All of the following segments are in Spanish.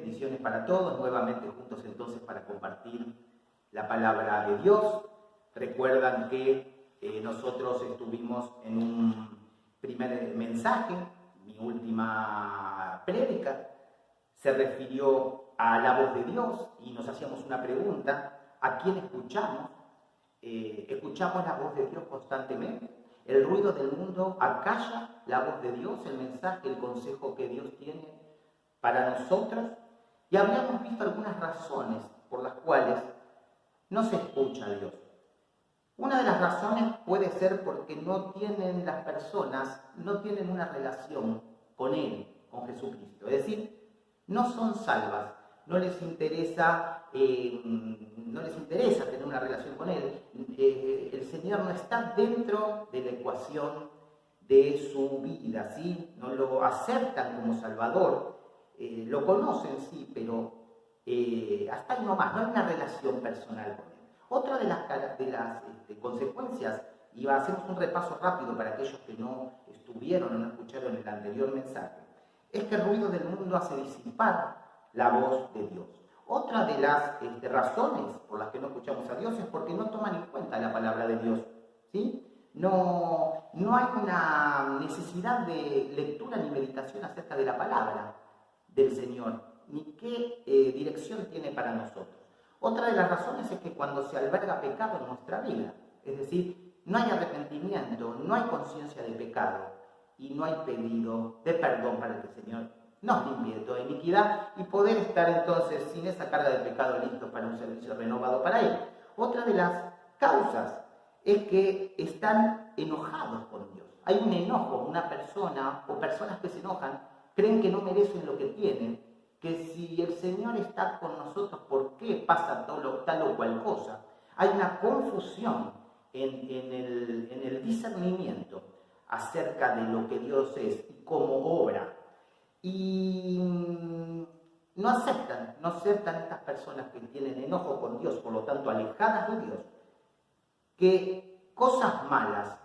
bendiciones para todos, nuevamente juntos entonces para compartir la palabra de Dios. Recuerdan que nosotros estuvimos en un primer mensaje, mi última prédica, se refirió a la voz de Dios y nos hacíamos una pregunta: ¿a quién escuchamos? ¿Escuchamos la voz de Dios constantemente? ¿El ruido del mundo acalla la voz de Dios, el mensaje, el consejo que Dios tiene para nosotros? Y habíamos visto algunas razones por las cuales no se escucha a Dios. Una de las razones puede ser porque las personas no tienen una relación con Él, con Jesucristo. Es decir, no son salvas, no les interesa tener una relación con Él. El Señor no está dentro de la ecuación de su vida, ¿sí? No lo aceptan como Salvador, lo conocen, sí, pero hasta ahí nomás, no hay una relación personal con Él. Otra de las consecuencias, y hacemos un repaso rápido para aquellos que no estuvieron o no escucharon el anterior mensaje, es que el ruido del mundo hace disipar la voz de Dios. Otra de las razones por las que no escuchamos a Dios es porque no toman en cuenta la palabra de Dios, ¿sí? No hay una necesidad de lectura ni meditación acerca de la palabra del Señor, ni qué dirección tiene para nosotros. Otra de las razones es que cuando se alberga pecado en nuestra vida, es decir, no hay arrepentimiento, no hay conciencia de pecado y no hay pedido de perdón para que el Señor nos limpie de toda iniquidad y poder estar entonces sin esa carga de pecado listo para un servicio renovado para Él. Otra de las causas es que están enojados con Dios. Hay un enojo, una persona o personas que se enojan, creen que no merecen lo que tienen, que si el Señor está con nosotros, ¿por qué pasa tal o cual cosa? Hay una confusión en el discernimiento acerca de lo que Dios es y cómo obra. Y no aceptan estas personas que tienen enojo con Dios, por lo tanto alejadas de Dios, que cosas malas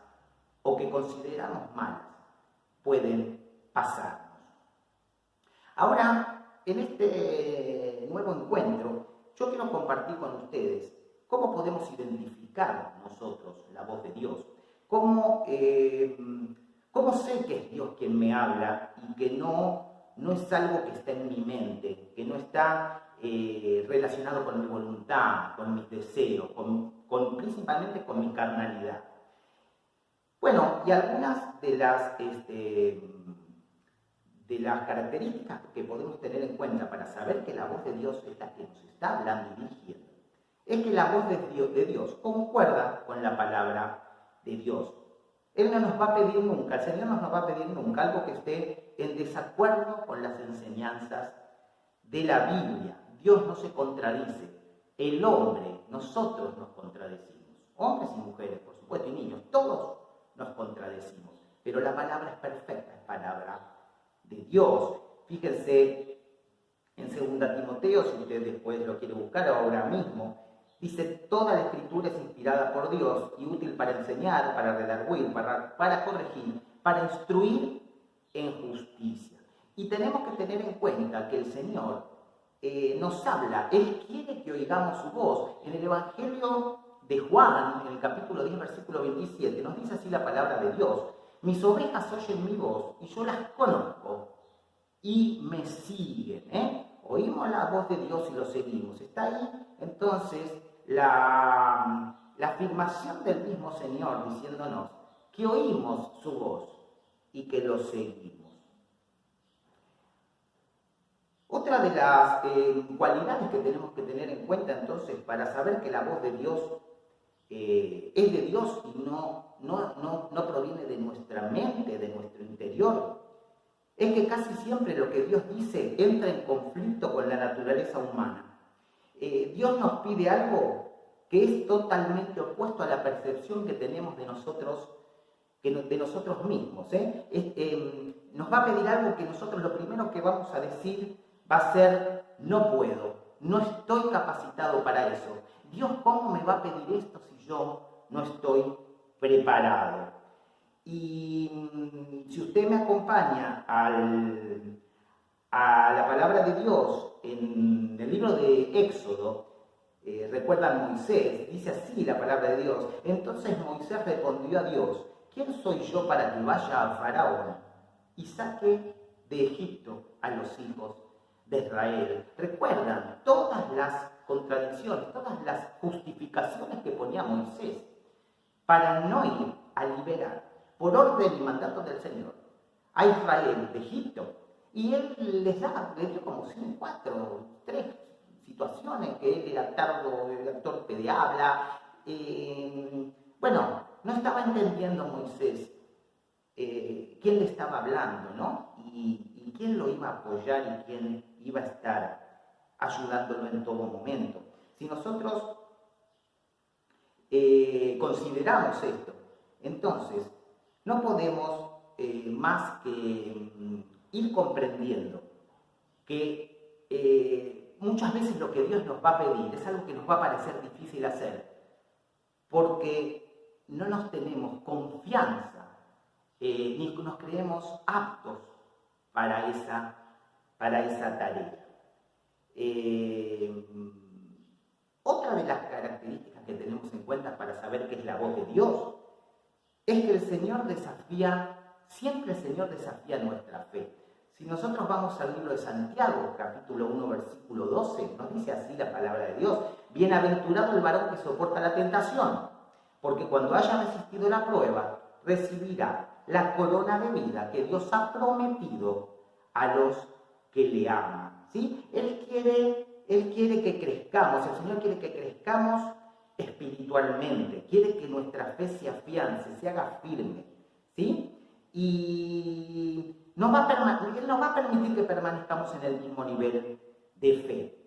o que consideramos malas pueden pasarnos. Ahora, en este nuevo encuentro, yo quiero compartir con ustedes cómo podemos identificar nosotros la voz de Dios, cómo sé que es Dios quien me habla y que no es algo que está en mi mente, que no está relacionado con mi voluntad, con mis deseos, principalmente con mi carnalidad. Bueno, y algunas de las características que podemos tener en cuenta para saber que la voz de Dios es la que nos está hablando y dirigiendo, es que la voz de Dios concuerda con la palabra de Dios. Él no nos va a pedir nunca, el Señor no nos va a pedir nunca algo que esté en desacuerdo con las enseñanzas de la Biblia. Dios no se contradice. El hombre, nosotros nos contradecimos. Hombres y mujeres, por supuesto, y niños, todos nos contradecimos. Pero la palabra es perfecta, es palabra de Dios. Fíjense en 2 Timoteo, si usted después lo quiere buscar ahora mismo, dice: toda la escritura es inspirada por Dios y útil para enseñar, para redarguir, para corregir, para instruir en justicia. Y tenemos que tener en cuenta que el Señor nos habla, Él quiere que oigamos su voz. En el Evangelio de Juan, en el capítulo 10, versículo 27, nos dice así la palabra de Dios: mis ovejas oyen mi voz y yo las conozco y me siguen. Oímos la voz de Dios y lo seguimos. Está ahí entonces la afirmación del mismo Señor diciéndonos que oímos su voz y que lo seguimos. Otra de las cualidades que tenemos que tener en cuenta entonces para saber que la voz de Dios es de Dios y no proviene de nuestra mente, de nuestro interior, es que casi siempre lo que Dios dice entra en conflicto con la naturaleza humana. Dios nos pide algo que es totalmente opuesto a la percepción que tenemos de nosotros mismos. Nos va a pedir algo que nosotros lo primero que vamos a decir va a ser: no puedo, no estoy capacitado para eso. Dios, ¿cómo me va a pedir esto si yo no estoy preparado? Y si usted me acompaña a la palabra de Dios en el libro de Éxodo, recuerdan Moisés, dice así la palabra de Dios. Entonces Moisés respondió a Dios: ¿quién soy yo para que vaya a Faraón y saque de Egipto a los hijos de Israel? Recuerdan todas las contradicciones, todas las justificaciones que ponía Moisés para no ir a liberar, por orden y mandato del Señor, a Israel de Egipto. Y él le dio como 3 situaciones, que él era torpe de habla. Bueno, no estaba entendiendo Moisés quién le estaba hablando, ¿no? Y quién lo iba a apoyar y quién iba a estar ayudándolo en todo momento. Si nosotros consideramos esto, entonces no podemos más que ir comprendiendo que muchas veces lo que Dios nos va a pedir es algo que nos va a parecer difícil hacer, porque no nos tenemos confianza ni nos creemos aptos para esa tarea. Otra de las características que tenemos en cuenta para saber qué es la voz de Dios es que el Señor siempre el Señor desafía nuestra fe. Si nosotros vamos al libro de Santiago, capítulo 1, versículo 12, nos dice así la palabra de Dios: bienaventurado el varón que soporta la tentación, porque cuando haya resistido la prueba, recibirá la corona de vida que Dios ha prometido a los que le aman. ¿Sí? Él quiere que crezcamos, el Señor quiere que crezcamos espiritualmente, quiere que nuestra fe se afiance, se haga firme, ¿sí? Y Él nos va a permitir que permanezcamos en el mismo nivel de fe.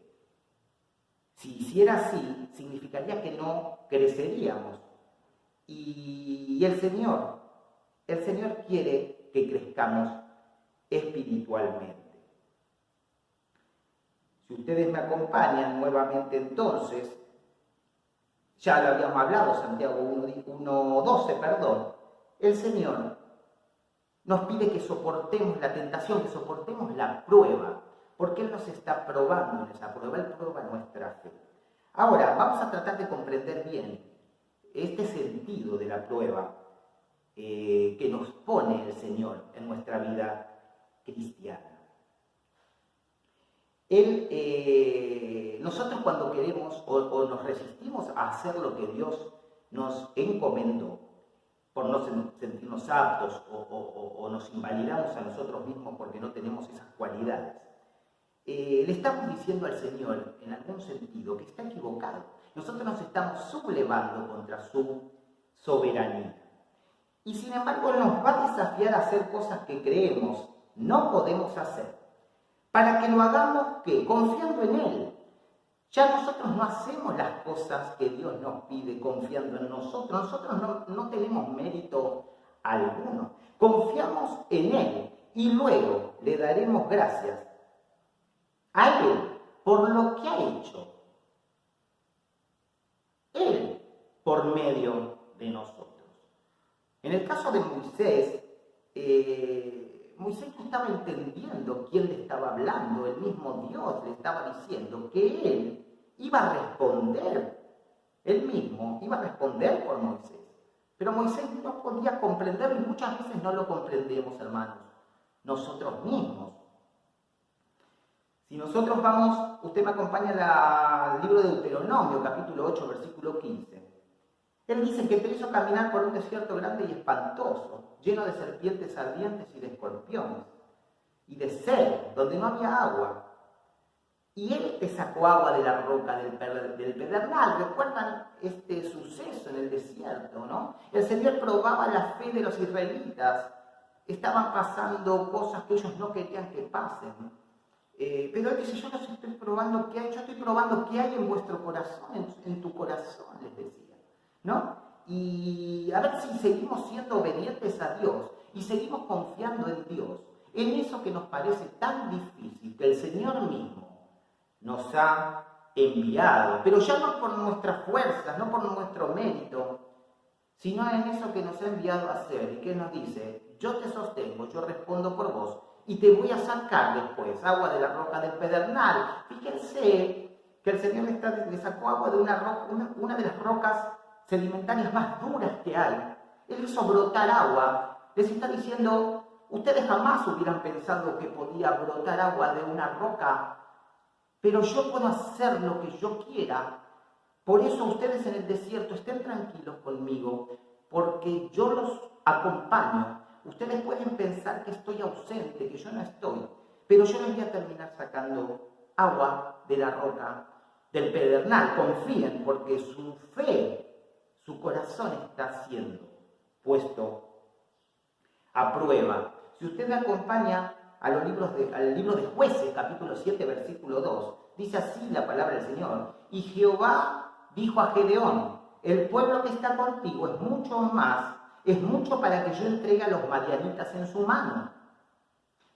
Si hiciera así, significaría que no creceríamos. Y el Señor quiere que crezcamos espiritualmente. Si ustedes me acompañan nuevamente entonces, ya lo habíamos hablado, Santiago 1:12, el Señor nos pide que soportemos la tentación, que soportemos la prueba, porque Él nos está probando en esa prueba, Él prueba nuestra fe. Ahora, vamos a tratar de comprender bien este sentido de la prueba que nos pone el Señor en nuestra vida cristiana. Nosotros cuando queremos o nos resistimos a hacer lo que Dios nos encomendó, por no sentirnos aptos o nos invalidamos a nosotros mismos porque no tenemos esas cualidades, le estamos diciendo al Señor, en algún sentido, que está equivocado. Nosotros nos estamos sublevando contra su soberanía. Y sin embargo, Él nos va a desafiar a hacer cosas que creemos no podemos hacer, para que lo hagamos, ¿qué? Confiando en Él. Ya nosotros no hacemos las cosas que Dios nos pide confiando en nosotros. Nosotros no tenemos mérito alguno. Confiamos en Él y luego le daremos gracias a Él por lo que ha hecho. Él por medio de nosotros. En el caso de Moisés, Moisés no estaba entendiendo quién le estaba hablando. El mismo Dios le estaba diciendo que él iba a responder. Él mismo iba a responder por Moisés. Pero Moisés no podía comprenderlo y muchas veces no lo comprendemos, hermanos, nosotros mismos. Si nosotros vamos, usted me acompaña al libro de Deuteronomio, capítulo 8, versículo 15. Él dice que te hizo caminar por un desierto grande y espantoso, lleno de serpientes ardientes y de escorpiones, y de sed, donde no había agua. Y Él te sacó agua de la roca del pedernal. ¿Recuerdan este suceso en el desierto, no? El Señor probaba la fe de los israelitas. Estaban pasando cosas que ellos no querían que pasen. Pero Él dice, yo no estoy probando qué hay, yo estoy probando qué hay en vuestro corazón, en tu corazón, les decía, ¿no? Y a ver si seguimos siendo obedientes a Dios y seguimos confiando en Dios, en eso que nos parece tan difícil, que el Señor mismo nos ha enviado, pero ya no por nuestras fuerzas, no por nuestro mérito, sino en eso que nos ha enviado a hacer y que nos dice, yo te sostengo, yo respondo por vos y te voy a sacar después agua de la roca del pedernal. Fíjense que el Señor le sacó agua de una de las rocas sedimentarias más duras que hay. Él hizo brotar agua. Les está diciendo, ustedes jamás hubieran pensado que podía brotar agua de una roca, pero yo puedo hacer lo que yo quiera. Por eso ustedes en el desierto estén tranquilos conmigo, porque yo los acompaño. Ustedes pueden pensar que estoy ausente, que yo no estoy, pero yo les voy a terminar sacando agua de la roca del pedernal. Confíen, porque su fe, su corazón está siendo puesto a prueba. Si usted me acompaña al libro de Jueces, capítulo 7, versículo 2, dice así la palabra del Señor. Y Jehová dijo a Gedeón, el pueblo que está contigo es mucho para que yo entregue a los madianitas en su mano.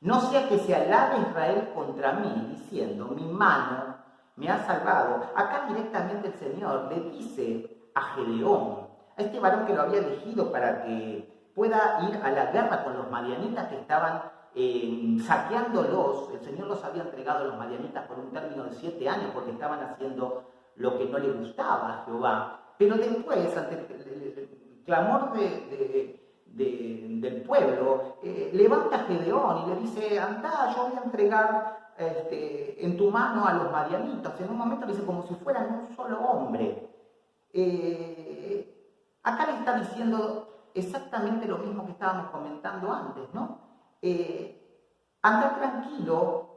No sea que se alabe Israel contra mí, diciendo, mi mano me ha salvado. Acá directamente el Señor le dice a Gedeón, a este varón que lo había elegido para que pueda ir a la guerra con los madianitas que estaban saqueándolos. El Señor los había entregado a los madianitas por un término de 7 años porque estaban haciendo lo que no le gustaba a Jehová. Pero después, ante el clamor del pueblo, levanta a Gedeón y le dice, anda, yo voy a entregar en tu mano a los madianitas. En un momento le dice como si fueran un solo hombre. Acá le está diciendo exactamente lo mismo que estábamos comentando antes, ¿no? Anda tranquilo,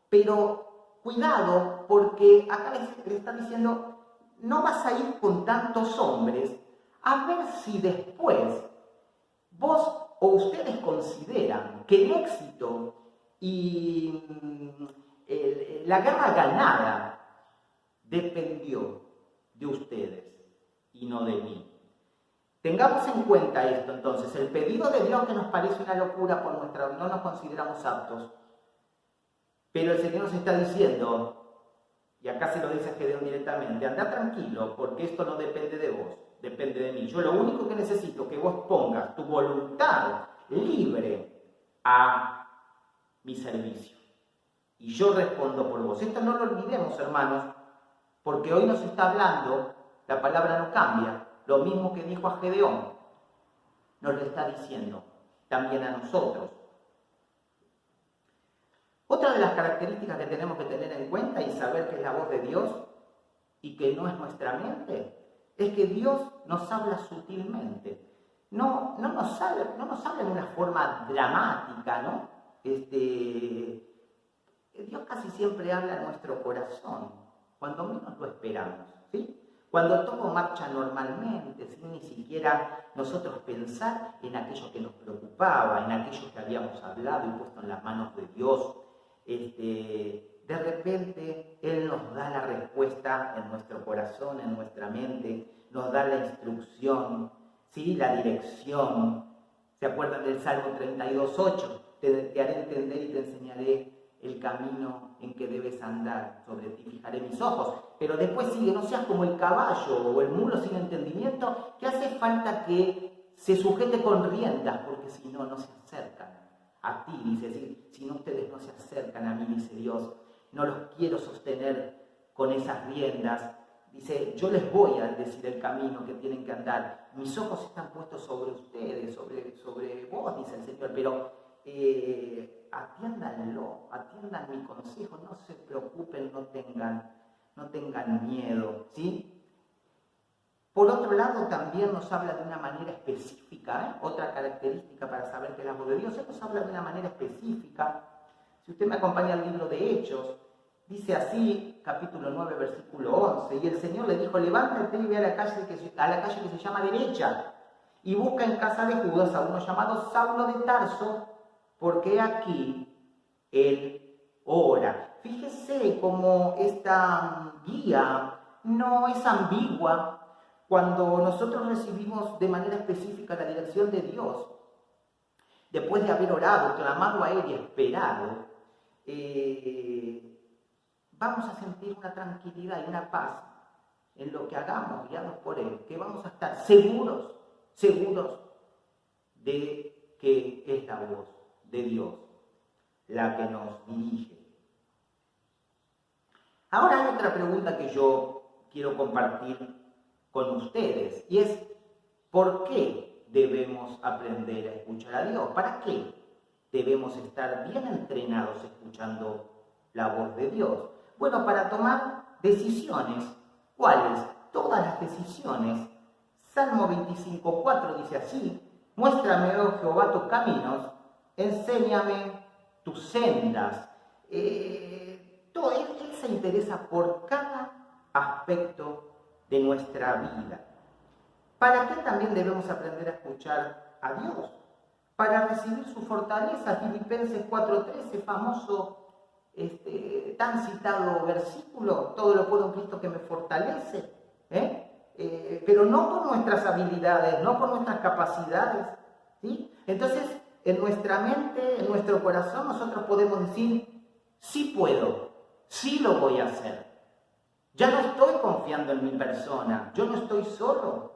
pero cuidado, porque acá le está diciendo, no vas a ir con tantos hombres, a ver si después vos o ustedes consideran que el éxito y la guerra ganada dependió de ustedes y no de mí. Tengamos en cuenta esto entonces, el pedido de Dios que nos parece una locura por no nos consideramos aptos, pero el Señor nos está diciendo, y acá se lo dice a Gedeón directamente, anda tranquilo porque esto no depende de vos, depende de mí. Yo lo único que necesito es que vos pongas tu voluntad libre a mi servicio. Y yo respondo por vos. Esto no lo olvidemos, hermanos, porque hoy nos está hablando, la palabra no cambia. Lo mismo que dijo a Gedeón, nos lo está diciendo también a nosotros. Otra de las características que tenemos que tener en cuenta y saber que es la voz de Dios y que no es nuestra mente, es que Dios nos habla sutilmente. No nos habla de una forma dramática, ¿no? Dios casi siempre habla en nuestro corazón, cuando menos lo esperamos, ¿sí? Cuando todo marcha normalmente, sin ni siquiera nosotros pensar en aquello que nos preocupaba, en aquello que habíamos hablado y puesto en las manos de Dios, de repente Él nos da la respuesta en nuestro corazón, en nuestra mente, nos da la instrucción, ¿sí? La dirección. ¿Se acuerdan del Salmo 32:8? Te haré entender y te enseñaré el camino en que debes andar, sobre ti fijaré mis ojos. Pero después sigue, no seas como el caballo o el mulo sin entendimiento, que hace falta que se sujete con riendas, porque si no, no se acercan a ti, dice, si no ustedes no se acercan a mí, dice Dios, no los quiero sostener con esas riendas. Dice, yo les voy a decir el camino que tienen que andar. Mis ojos están puestos sobre ustedes, sobre vos, dice el Señor, pero atiéndanlo, atiendan mi consejo, no se preocupen, no tengan miedo, ¿sí? Por otro lado, también nos habla de una manera específica, otra característica para saber que es la voz de Dios, Él nos habla de una manera específica. Si usted me acompaña al libro de Hechos, dice así, capítulo 9, versículo 11, y el Señor le dijo, levántate y ve a la calle que se llama Derecha, y busca en casa de Judas a uno llamado Saulo de Tarso, porque aquí él ora. Fíjese cómo esta guía no es ambigua cuando nosotros recibimos de manera específica la dirección de Dios. Después de haber orado, clamado a Él y esperado, vamos a sentir una tranquilidad y una paz en lo que hagamos, guiados por Él, que vamos a estar seguros de que es la voz de Dios. la que nos dirige. Ahora hay otra pregunta que yo quiero compartir con ustedes y es, ¿por qué debemos aprender a escuchar a Dios? ¿Para qué debemos estar bien entrenados escuchando la voz de Dios? Bueno, para tomar decisiones. ¿Cuáles? Todas las decisiones. Salmo 25:4 dice así: muéstrame, oh Jehová, tus caminos, enséñame tus sendas. Él se interesa por cada aspecto de nuestra vida. ¿Para qué también debemos aprender a escuchar a Dios? Para recibir su fortaleza. Filipenses 4:13, famoso, tan citado versículo: todo lo puedo en Cristo que me fortalece. Pero no por nuestras habilidades, no por nuestras capacidades, ¿sí? Entonces, en nuestra mente, en nuestro corazón, nosotros podemos decir: sí puedo, sí lo voy a hacer. Ya no estoy confiando en mi persona, yo no estoy solo.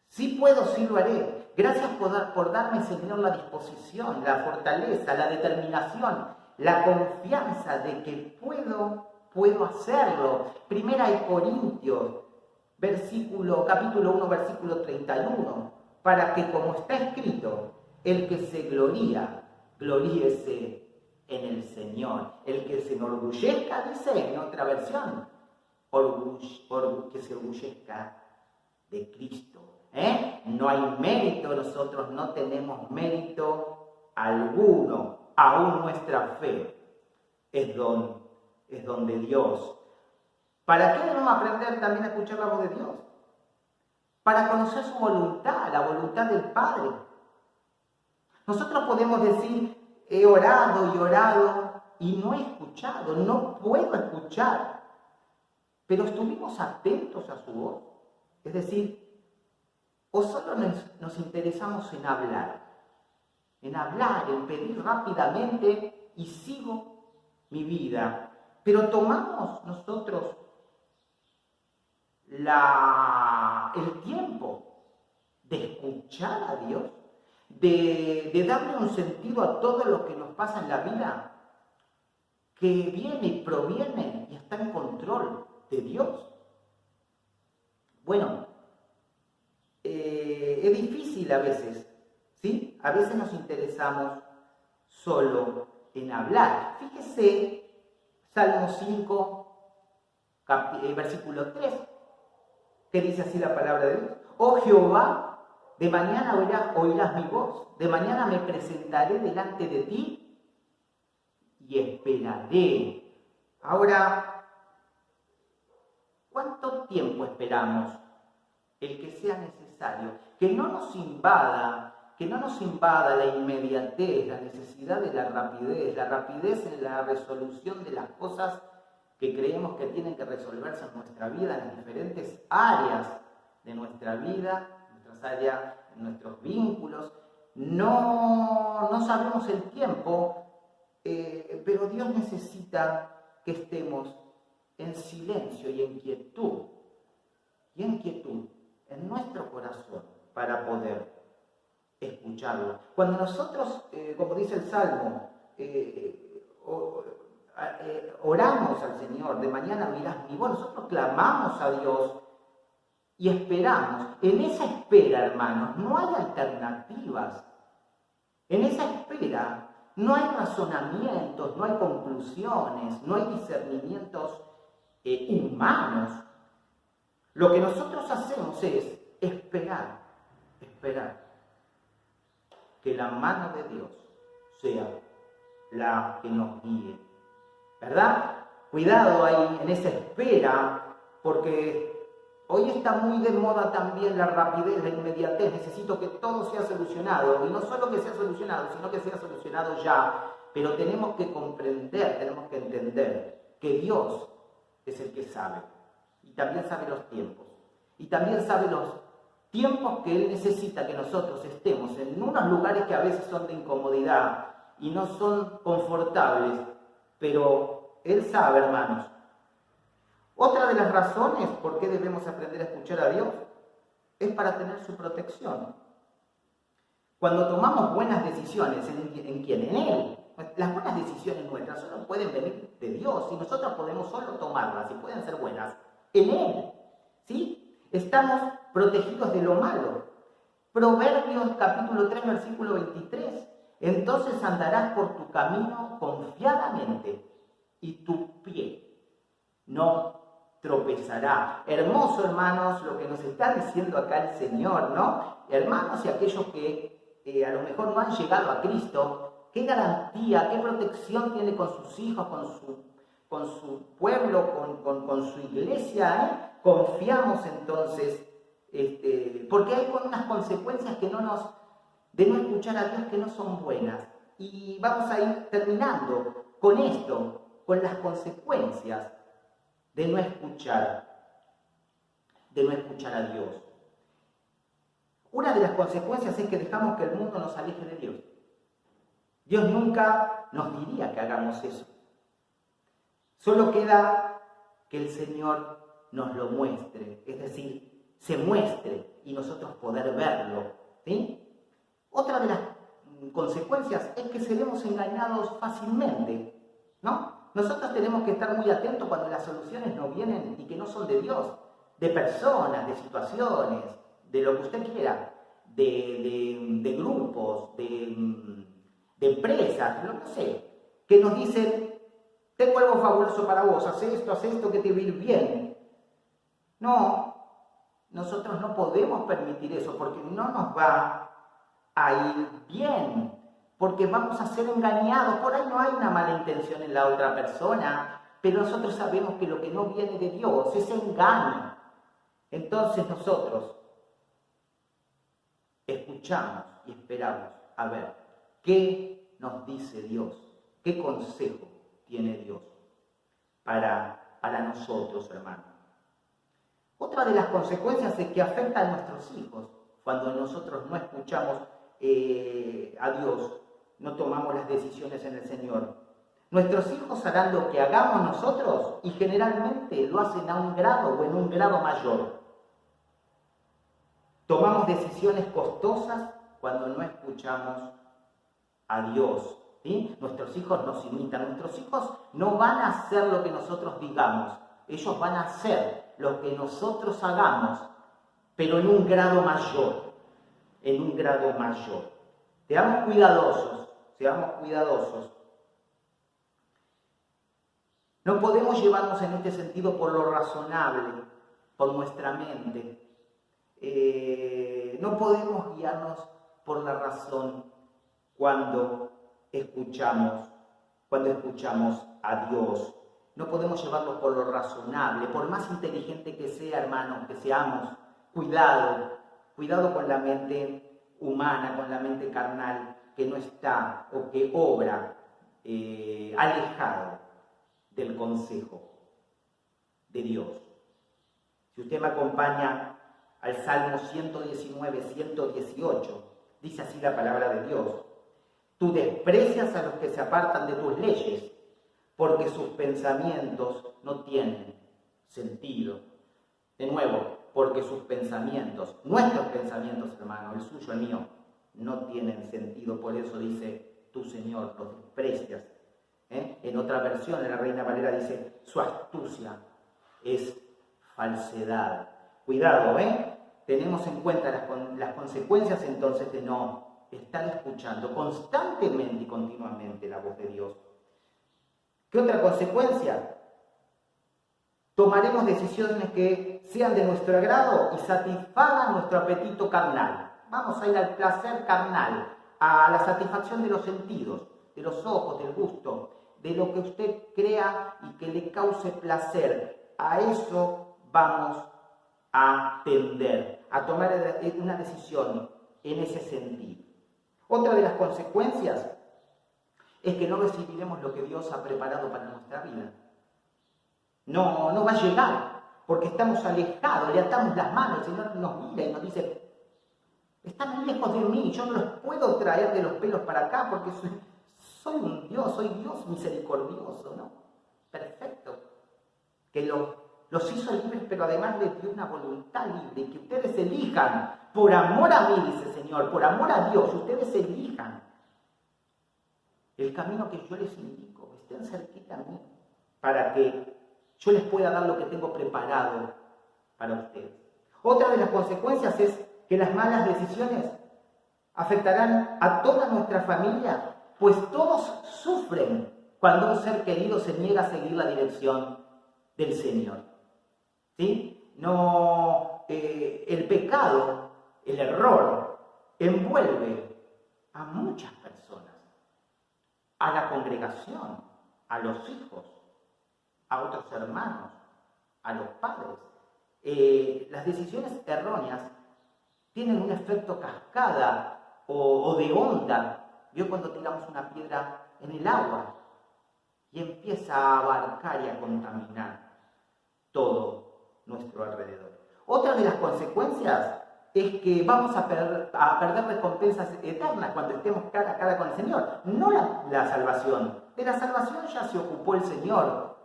Sí puedo, sí lo haré. Gracias por darme, Señor, la disposición, la fortaleza, la determinación, la confianza de que puedo hacerlo. Primera de Corintios, capítulo 1, versículo 31, para que, como está escrito, el que se gloría, gloríese en el Señor. El que se enorgullezca, dice en otra versión, que se orgullezca de Cristo. No hay mérito, nosotros no tenemos mérito alguno, aún nuestra fe es don de Dios. ¿Para qué debemos aprender también a escuchar la voz de Dios? Para conocer su voluntad, la voluntad del Padre. Nosotros podemos decir: he orado y orado y no he escuchado, no puedo escuchar. Pero estuvimos atentos a su voz. Es decir, o solo nos interesamos en hablar, en pedir rápidamente y sigo mi vida. Pero tomamos nosotros el tiempo de escuchar a Dios, de darle un sentido a todo lo que nos pasa en la vida, que viene y proviene y está en control de Dios. Bueno, es difícil a veces, ¿sí? A veces nos interesamos solo en hablar. Fíjese, Salmo 5, versículo 3, que dice así la palabra de Dios: oh Jehová, de mañana oirás mi voz, de mañana me presentaré delante de ti y esperaré. Ahora, ¿cuánto tiempo esperamos? El que sea necesario, que no nos invada la inmediatez, la necesidad de la rapidez en la resolución de las cosas que creemos que tienen que resolverse en nuestra vida, en las diferentes áreas de nuestra vida, en nuestros vínculos. No sabemos el tiempo, pero Dios necesita que estemos en silencio y en quietud en nuestro corazón para poder escucharlo. Cuando nosotros, como dice el Salmo, oramos al Señor: de mañana oirás mi voz, nosotros clamamos a Dios y esperamos. En esa espera, hermanos, no hay alternativas. En esa espera no hay razonamientos, no hay conclusiones, no hay discernimientos humanos. Lo que nosotros hacemos es esperar que la mano de Dios sea la que nos guíe, ¿verdad? Cuidado ahí en esa espera, porque hoy está muy de moda también la rapidez, la inmediatez. Necesito que todo sea solucionado, y no solo que sea solucionado, sino que sea solucionado ya. Pero tenemos que comprender, tenemos que entender que Dios es el que sabe, y también sabe los tiempos, y también sabe los tiempos que Él necesita que nosotros estemos en unos lugares que a veces son de incomodidad y no son confortables, pero Él sabe, hermanos. Otra de las razones por qué debemos aprender a escuchar a Dios es para tener su protección. Cuando tomamos buenas decisiones, ¿en quién? En Él. Las buenas decisiones nuestras solo pueden venir de Dios y nosotros podemos solo tomarlas y pueden ser buenas en Él. ¿Sí? Estamos protegidos de lo malo. Proverbios capítulo 3, versículo 23. Entonces andarás por tu camino confiadamente y tu pie no tropezará. Hermoso, hermanos, lo que nos está diciendo acá el Señor, ¿no? Hermanos y aquellos que a lo mejor no han llegado a Cristo, qué garantía, qué protección tiene con sus hijos, con su pueblo, con su iglesia, ¿eh? Confiamos entonces, porque hay unas consecuencias de no escuchar a Dios que no son buenas. Y vamos a ir terminando con esto, con las consecuencias de no escuchar a Dios. Una de las consecuencias es que dejamos que el mundo nos aleje de Dios. Dios nunca nos diría que hagamos eso. Solo queda que el Señor nos lo muestre, es decir, se muestre y nosotros poder verlo, ¿sí? Otra de las consecuencias es que seremos engañados fácilmente, ¿no? Nosotros tenemos que estar muy atentos cuando las soluciones nos vienen y que no son de Dios, de personas, de situaciones, de lo que usted quiera, de grupos, de empresas, no sé, que nos dicen, tengo algo fabuloso para vos, haz esto que te va a ir bien. No, nosotros no podemos permitir eso porque no nos va a ir bien, porque vamos a ser engañados. Por ahí no hay una mala intención en la otra persona, pero nosotros sabemos que lo que no viene de Dios es engaño. Entonces nosotros escuchamos y esperamos a ver qué nos dice Dios, qué consejo tiene Dios para nosotros, hermanos. Otra de las consecuencias es que afecta a nuestros hijos cuando nosotros no escuchamos a Dios, no tomamos las decisiones en el Señor. Nuestros hijos harán lo que hagamos nosotros y generalmente lo hacen a un grado o en un grado mayor. Tomamos decisiones costosas cuando no escuchamos a Dios, ¿sí? Nuestros hijos nos imitan, nuestros hijos no van a hacer lo que nosotros digamos, ellos van a hacer lo que nosotros hagamos, pero en un grado mayor, Seamos cuidadosos. No podemos llevarnos en este sentido por lo razonable, por nuestra mente. No podemos guiarnos por la razón cuando escuchamos a Dios. No podemos llevarlo por lo razonable, por más inteligente que sea, hermanos, que seamos. Cuidado con la mente humana, con la mente carnal, que no está o que obra alejado del consejo de Dios. Si usted me acompaña al Salmo 119, 118, dice así la palabra de Dios: tú desprecias a los que se apartan de tus leyes, porque sus pensamientos no tienen sentido. De nuevo, porque sus pensamientos, nuestros pensamientos, hermano, el suyo, el mío, no tienen sentido. Por eso dice, tú, Señor, los desprecias. En otra versión, en la Reina Valera, dice, su astucia es falsedad. Cuidado, tenemos en cuenta las consecuencias entonces de no estar escuchando constantemente y continuamente la voz de Dios. ¿Qué otra consecuencia? Tomaremos decisiones que sean de nuestro agrado y satisfagan nuestro apetito carnal. Vamos a ir al placer carnal, a la satisfacción de los sentidos, de los ojos, del gusto, de lo que usted crea y que le cause placer. A eso vamos a tender, a tomar una decisión en ese sentido. Otra de las consecuencias es que no recibiremos lo que Dios ha preparado para nuestra vida. No va a llegar, porque estamos alejados, le atamos las manos, el Señor nos mira y nos dice, están lejos de mí, yo no los puedo traer de los pelos para acá, porque soy un Dios, soy Dios misericordioso, ¿no? Perfecto. Que los hizo libres, pero además les dio una voluntad libre, que ustedes elijan, por amor a mí, dice el Señor, por amor a Dios, ustedes elijan. el camino que yo les indico, estén cerquita a mí, para que yo les pueda dar lo que tengo preparado para ustedes. Otra de las consecuencias es que las malas decisiones afectarán a toda nuestra familia, pues todos sufren cuando un ser querido se niega a seguir la dirección del Señor. ¿Sí? No, el pecado, el error, envuelve a muchas personas, a la congregación, a los hijos, a otros hermanos, a los padres. Las decisiones erróneas tienen un efecto cascada o de onda. ¿Vio cuando tiramos una piedra en el agua y empieza a abarcar y a contaminar todo nuestro alrededor? Otra de las consecuencias es que vamos a perder recompensas eternas cuando estemos cara a cara con el Señor. No la salvación. De la salvación ya se ocupó el Señor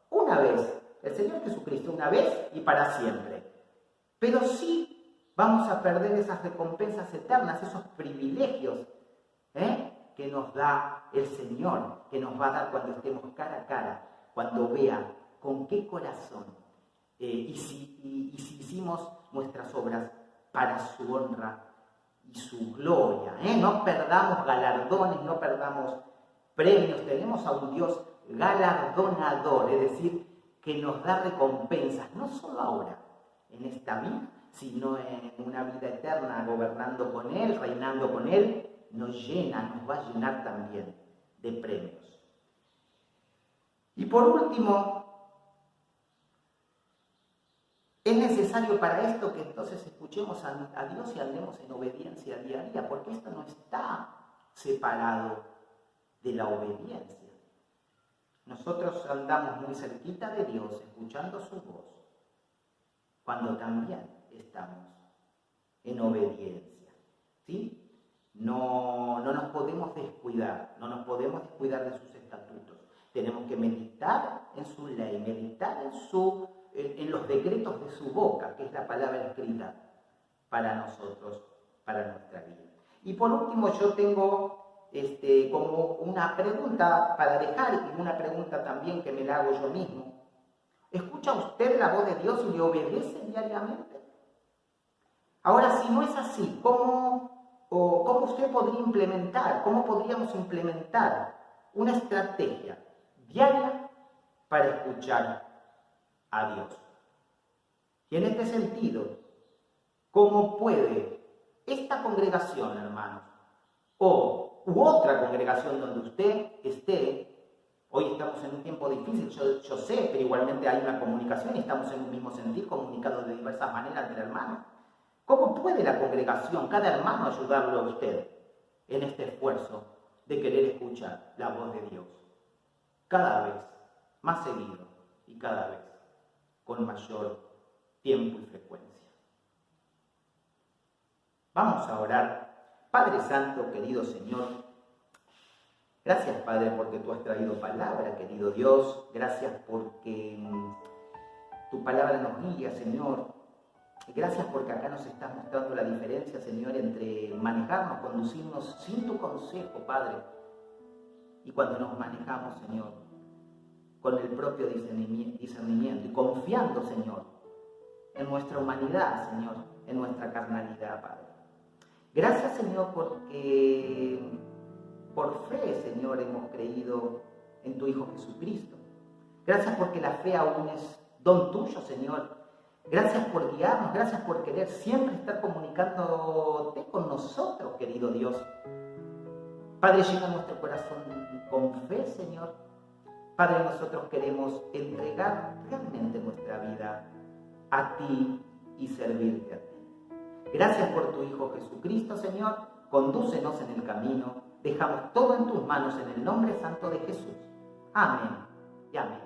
una vez. El Señor Jesucristo una vez y para siempre. Pero sí vamos a perder esas recompensas eternas, esos privilegios que nos da el Señor, que nos va a dar cuando estemos cara a cara, cuando vea con qué corazón y si hicimos nuestras obras para su honra y su gloria. No perdamos galardones, no perdamos premios. Tenemos a un Dios galardonador, es decir, que nos da recompensas, no solo ahora, en esta vida, sino en una vida eterna, gobernando con Él, reinando con Él, nos va a llenar también de premios. Y por último, es necesario para esto que entonces escuchemos a Dios y andemos en obediencia día a día, porque esto no está separado de la obediencia. Nosotros andamos muy cerquita de Dios, escuchando su voz, cuando también estamos en obediencia, ¿sí? No nos podemos descuidar, no nos podemos descuidar de sus estatutos. Tenemos que meditar en su ley, meditar en los decretos de su boca, que es la palabra escrita para nosotros, para nuestra vida. Y por último, yo tengo como una pregunta para dejar, y una pregunta también que me la hago yo mismo. ¿Escucha usted la voz de Dios y le obedece diariamente? Ahora, si no es así, ¿cómo usted podría implementar, cómo podríamos implementar una estrategia diaria para escuchar a Dios? Y en este sentido, ¿cómo puede esta congregación, hermanos, u otra congregación donde usted esté? Hoy estamos en un tiempo difícil, yo sé, pero igualmente hay una comunicación y estamos en un mismo sentir, comunicados de diversas maneras entre hermanos. ¿Cómo puede la congregación, cada hermano, ayudarlo a usted en este esfuerzo de querer escuchar la voz de Dios? Cada vez más seguido y cada vez con mayor tiempo y frecuencia. Vamos a orar. Padre Santo, querido Señor, gracias, Padre, porque tú has traído palabra, querido Dios. Gracias porque tu palabra nos guía, Señor. Gracias porque acá nos estás mostrando la diferencia, Señor, entre manejarnos, conducirnos sin tu consejo, Padre, y cuando nos manejamos, Señor, con el propio discernimiento y confiando, Señor, en nuestra humanidad, Señor, en nuestra carnalidad, Padre. Gracias, Señor, porque por fe, Señor, hemos creído en tu Hijo Jesucristo. Gracias porque la fe aún es don tuyo, Señor. Gracias por guiarnos, gracias por querer siempre estar comunicándote con nosotros, querido Dios. Padre, llena nuestro corazón con fe, Señor. Padre, nosotros queremos entregar realmente nuestra vida a ti y servirte a ti. Gracias por tu Hijo Jesucristo, Señor. Condúcenos en el camino. Dejamos todo en tus manos en el nombre santo de Jesús. Amén y amén.